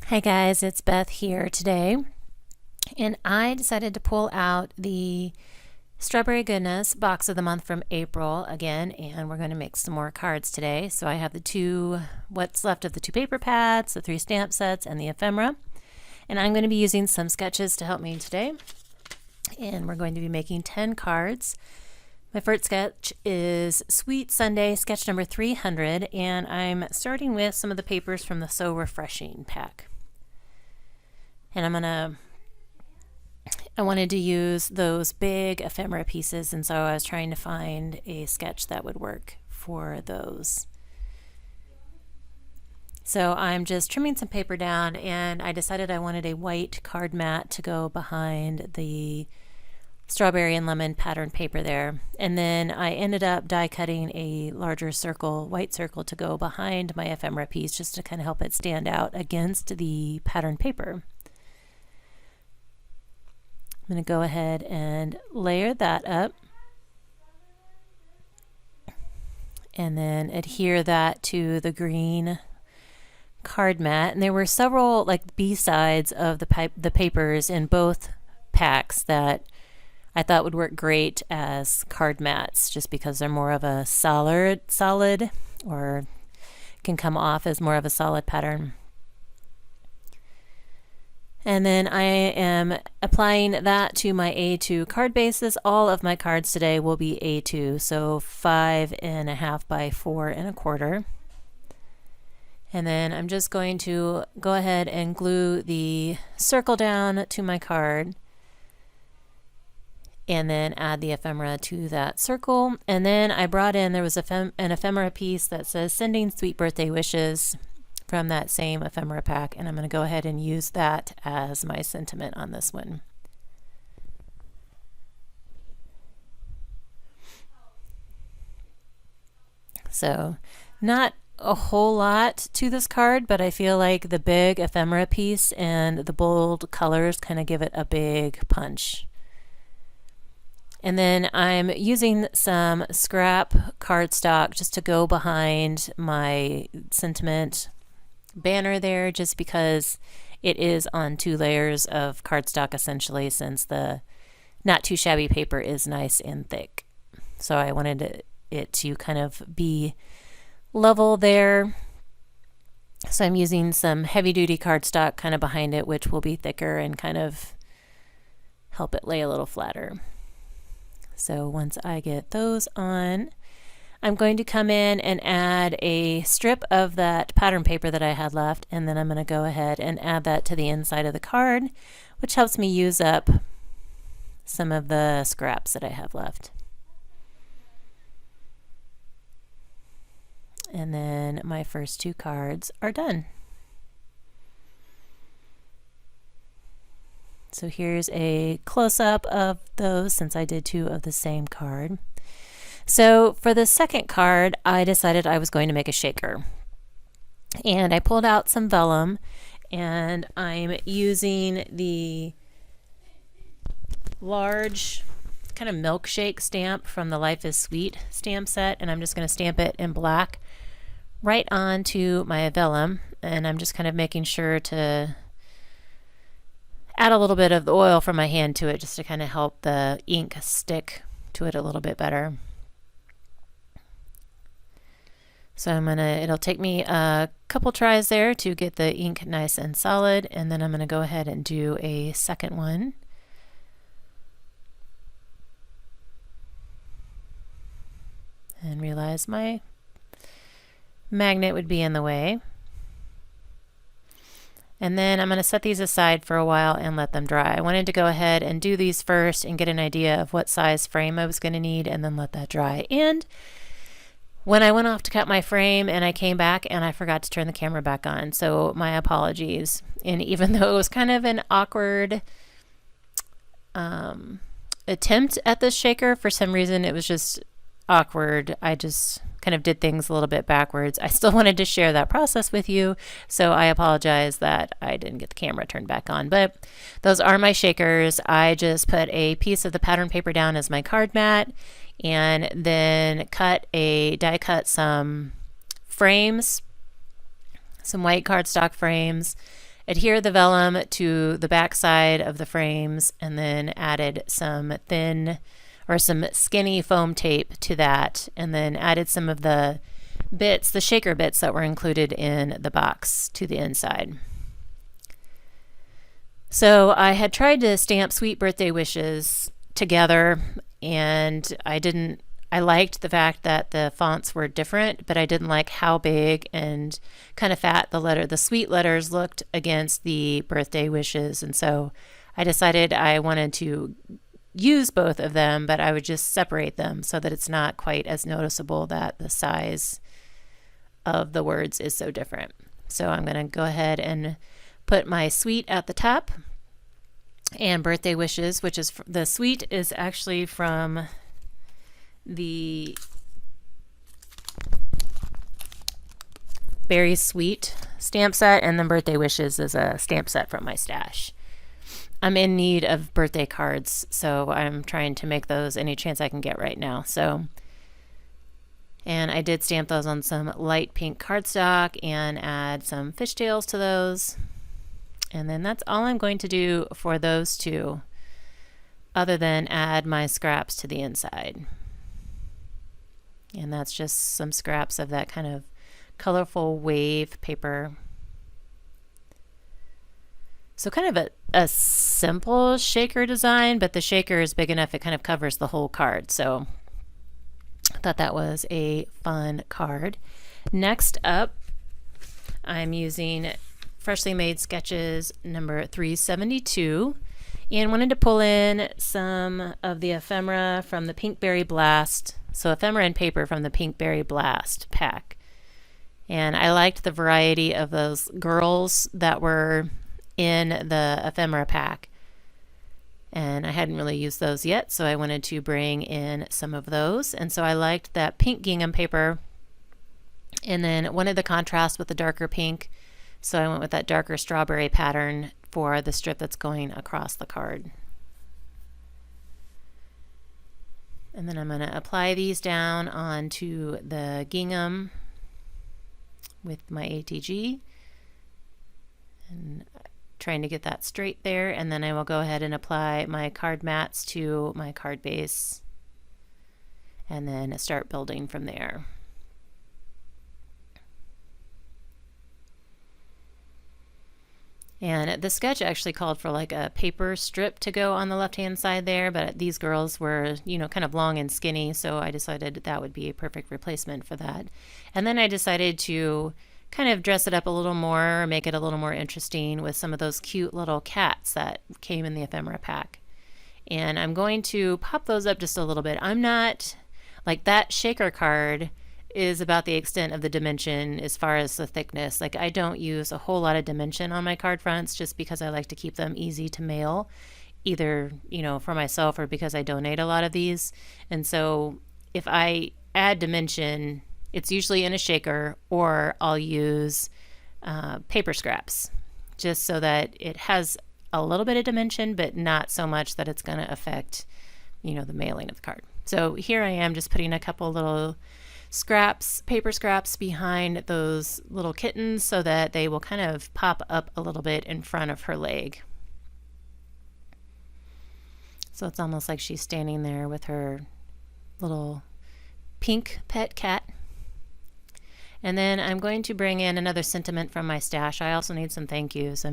Hi guys, it's Beth here today, and I decided to pull out the Strawberry Goodness box of the month from April again, and we're going to make some more cards today. So I have what's left of the two paper pads, the 3 stamp sets, and the ephemera, and I'm going to be using some sketches to help me today, and we're going to be making 10 cards. My first sketch is Sweet Sunday, sketch number 300, and I'm starting with some of the papers from the So Refreshing pack. And I wanted to use those big ephemera pieces, and so I was trying to find a sketch that would work for those. So I'm just trimming some paper down, and I decided I wanted a white card mat to go behind the strawberry and lemon pattern paper there. And then I ended up die cutting a larger circle, white circle, to go behind my ephemera piece just to kind of help it stand out against the pattern paper. I'm going to go ahead and layer that up and then adhere that to the green card mat. And there were several like B-sides of the papers in both packs that I thought would work great as card mats just because they're more of a solid or can come off as more of a solid pattern. And then I am applying that to my A2 card bases. All of my cards today will be A2, so 5.5 by 4.25. And then I'm just going to go ahead and glue the circle down to my card and then add the ephemera to that circle. And then I brought in, there was an ephemera piece that says sending sweet birthday wishes from that same ephemera pack, and I'm going to go ahead and use that as my sentiment on this one. So not a whole lot to this card, but I feel like the big ephemera piece and the bold colors kind of give it a big punch. And then I'm using some scrap cardstock just to go behind my sentiment banner there, just because it is on 2 layers of cardstock essentially, since the not too shabby paper is nice and thick. So I wanted it to kind of be level there. So I'm using some heavy duty cardstock kind of behind it, which will be thicker and kind of help it lay a little flatter. So once I get those on, I'm going to come in and add a strip of that pattern paper that I had left, and then I'm going to go ahead and add that to the inside of the card, which helps me use up some of the scraps that I have left. And then my first 2 cards are done. So here's a close-up of those, since I did 2 of the same card. So for the second card, I decided I was going to make a shaker. And I pulled out some vellum, and I'm using the large kind of milkshake stamp from the Life is Sweet stamp set, and I'm just going to stamp it in black right onto my vellum. And I'm just kind of making sure to add a little bit of the oil from my hand to it just to kind of help the ink stick to it a little bit better. So it'll take me a couple tries there to get the ink nice and solid, and then I'm going to go ahead and do a second one. And realize my magnet would be in the way. And then I'm going to set these aside for a while and let them dry. I wanted to go ahead and do these first and get an idea of what size frame I was going to need, and then let that dry. And when I went off to cut my frame and I came back and I forgot to turn the camera back on, so my apologies. And even though it was kind of an awkward attempt at this shaker, for some reason it was just awkward. I just kind of did things a little bit backwards. I still wanted to share that process with you, so I apologize that I didn't get the camera turned back on. But those are my shakers. I just put a piece of the pattern paper down as my card mat, and then die cut some frames, some white cardstock frames, adhere the vellum to the back side of the frames, and then added some thin or some skinny foam tape to that, and then added some of the bits, the shaker bits that were included in the box to the inside. So I had tried to stamp Sweet Birthday Wishes together, and I liked the fact that the fonts were different, but I didn't like how big and kind of fat the sweet letters looked against the birthday wishes. And so I decided I wanted to use both of them, but I would just separate them so that it's not quite as noticeable that the size of the words is so different. So I'm going to go ahead and put my sweet at the top and birthday wishes, which is the sweet is actually from the Berry Sweet stamp set, and then birthday wishes is a stamp set from my stash. I'm in need of birthday cards, so I'm trying to make those any chance I can get right now. And I did stamp those on some light pink cardstock and add some fishtails to those. And then that's all I'm going to do for those two, other than add my scraps to the inside. And that's just some scraps of that kind of colorful wave paper. So kind of a simple shaker design, but the shaker is big enough it kind of covers the whole card. So I thought that was a fun card. Next up, I'm using Freshly Made Sketches number 372, and wanted to pull in some of the ephemera from the Pinkberry Blast. So ephemera and paper from the Pinkberry Blast pack. And I liked the variety of those girls that were in the ephemera pack. And I hadn't really used those yet, so I wanted to bring in some of those. And so I liked that pink gingham paper, and then wanted the contrast with the darker pink. So I went with that darker strawberry pattern for the strip that's going across the card. And then I'm going to apply these down onto the gingham with my ATG, and trying to get that straight there. And then I will go ahead and apply my card mats to my card base, and then start building from there. And the sketch actually called for like a paper strip to go on the left-hand side there, but these girls were, kind of long and skinny, so I decided that would be a perfect replacement for that. And then I decided to kind of dress it up a little more, make it a little more interesting with some of those cute little cats that came in the ephemera pack. And I'm going to pop those up just a little bit. I'm not, like that shaker card is about the extent of the dimension as far as the thickness. Like I don't use a whole lot of dimension on my card fronts just because I like to keep them easy to mail, either, for myself or because I donate a lot of these. And so if I add dimension, it's usually in a shaker, or I'll use paper scraps just so that it has a little bit of dimension, but not so much that it's going to affect, the mailing of the card. So here I am just putting a couple little scraps, paper scraps behind those little kittens so that they will kind of pop up a little bit in front of her leg. So it's almost like she's standing there with her little pink pet cat. And then I'm going to bring in another sentiment from my stash. I also need some thank yous.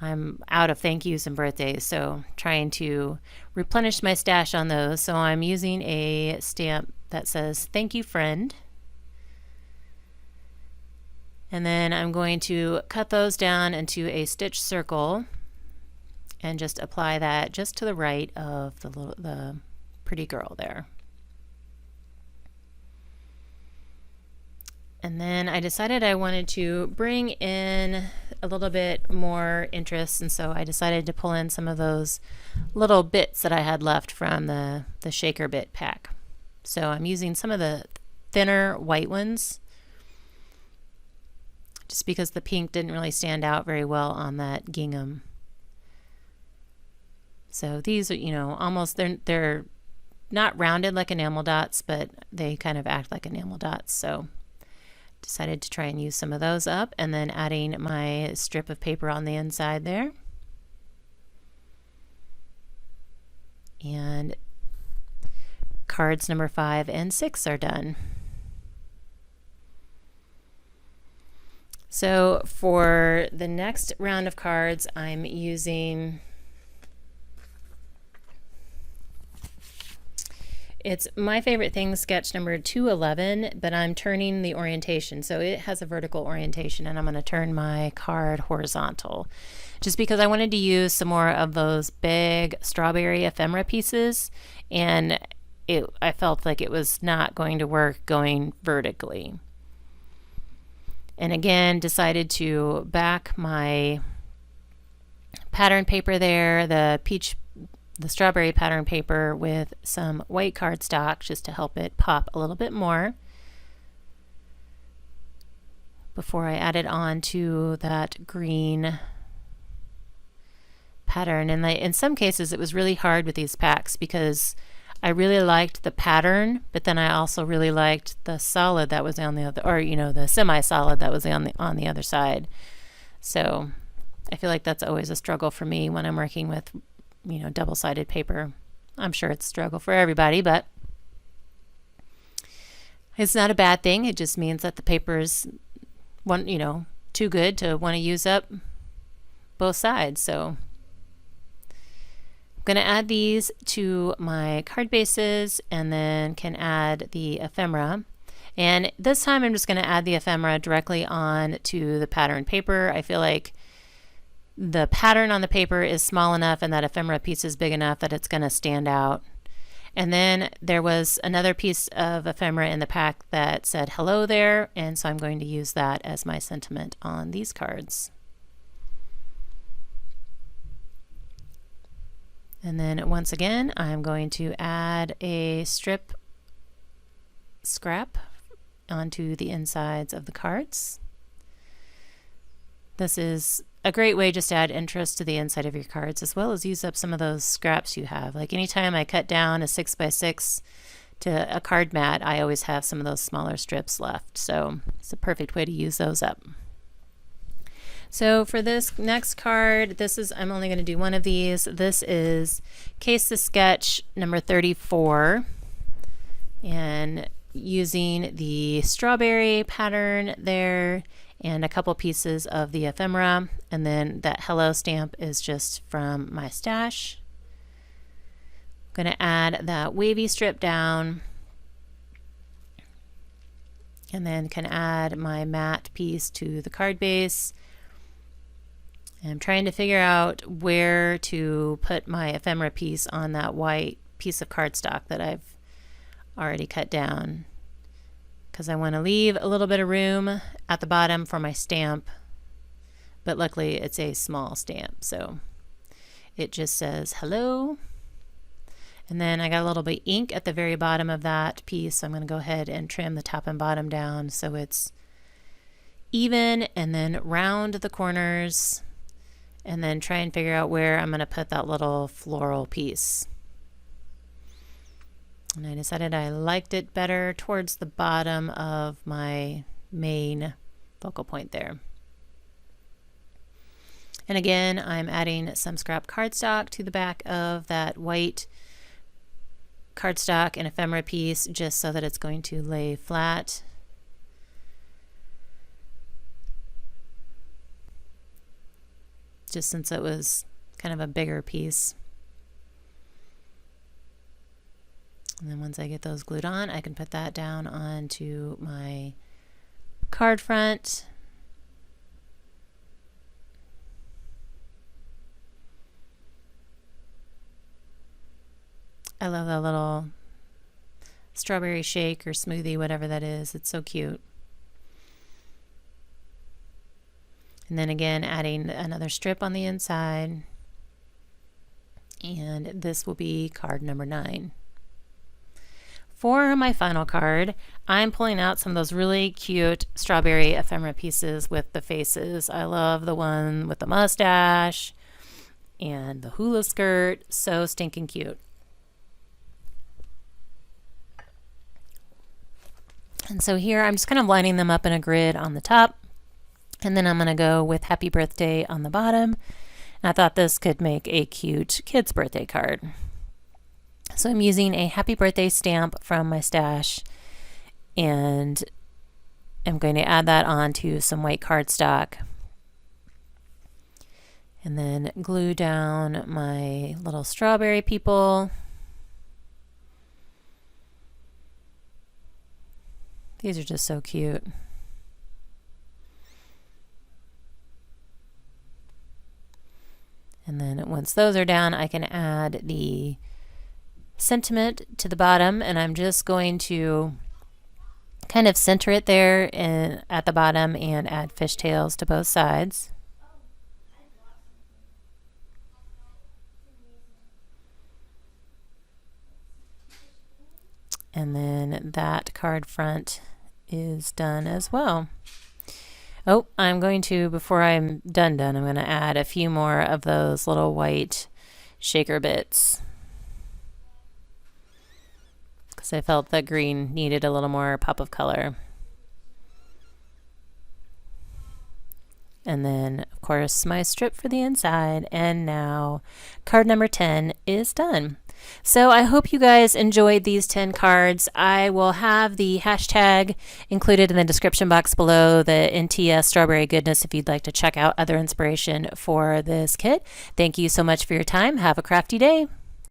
I'm out of thank yous and birthdays, so trying to replenish my stash on those. So I'm using a stamp that says thank you friend, and then I'm going to cut those down into a stitch circle and just apply that just to the right of the pretty girl there. And then I decided I wanted to bring in a little bit more interest, and so I decided to pull in some of those little bits that I had left from the shaker bit pack. So I'm using some of the thinner white ones just because the pink didn't really stand out very well on that gingham. So these are, almost, they're not rounded like enamel dots, but they kind of act like enamel dots. So decided to try and use some of those up, and then adding my strip of paper on the inside there. And cards number 5 and 6 are done. So for the next round of cards, I'm using, it's My Favorite Thing sketch number 211, but I'm turning the orientation. So it has a vertical orientation, and I'm going to turn my card horizontal just because I wanted to use some more of those big strawberry ephemera pieces, and I felt like it was not going to work going vertically. And again, decided to back my pattern paper there, the strawberry pattern paper, with some white cardstock just to help it pop a little bit more before I added on to that green pattern. And in some cases it was really hard with these packs because I really liked the pattern, but then I also really liked the solid that was on the other, or the semi-solid that was on the other side. So I feel like that's always a struggle for me when I'm working with double-sided paper. I'm sure it's a struggle for everybody, but it's not a bad thing. It just means that the paper is too good to want to use up both sides. So I'm going to add these to my card bases, and then can add the ephemera. And this time I'm just going to add the ephemera directly on to the pattern paper. I feel like the pattern on the paper is small enough and that ephemera piece is big enough that it's going to stand out. And then there was another piece of ephemera in the pack that said hello there, and so I'm going to use that as my sentiment on these cards. And then once again, I'm going to add a scrap onto the insides of the cards. This is a great way just to add interest to the inside of your cards, as well as use up some of those scraps you have. Like anytime I cut down a 6x6 to a card mat, I always have some of those smaller strips left. So it's a perfect way to use those up. So for this next card, I'm only going to do one of these. This is Case the Sketch number 34, and using the strawberry pattern there and a couple pieces of the ephemera, and then that hello stamp is just from my stash. I'm going to add that wavy strip down, and then can add my matte piece to the card base. I'm trying to figure out where to put my ephemera piece on that white piece of cardstock that I've already cut down, because I want to leave a little bit of room at the bottom for my stamp, but luckily it's a small stamp, so it just says hello. And then I got a little bit of ink at the very bottom of that piece, so I'm going to go ahead and trim the top and bottom down so it's even, and then round the corners, and then try and figure out where I'm going to put that little floral piece. And I decided I liked it better towards the bottom of my main focal point there. And again, I'm adding some scrap cardstock to the back of that white cardstock and ephemera piece, just so that it's going to lay flat. Just since it was kind of a bigger piece. And then once I get those glued on, I can put that down onto my card front. I love that little strawberry shake or smoothie, whatever that is. It's so cute. And then again, adding another strip on the inside. And this will be card number 9. For my final card, I'm pulling out some of those really cute strawberry ephemera pieces with the faces. I love the one with the mustache and the hula skirt. So stinking cute. And so here I'm just kind of lining them up in a grid on the top. And then I'm going to go with Happy Birthday on the bottom. And I thought this could make a cute kid's birthday card. So I'm using a Happy Birthday stamp from my stash, and I'm going to add that onto some white cardstock. And then glue down my little strawberry people. These are just so cute. And then once those are down, I can add the sentiment to the bottom, and I'm just going to kind of center it there at the bottom and add fishtails to both sides. And then that card front is done as well. Oh, I'm going to, before I'm done, I'm going to add a few more of those little white shaker bits, because I felt the green needed a little more pop of color. And then, of course, my strip for the inside. And now card number 10 is done. So I hope you guys enjoyed these 10 cards. I will have the hashtag included in the description box below, the NTS Strawberry Goodness, if you'd like to check out other inspiration for this kit. Thank you so much for your time. Have a crafty day.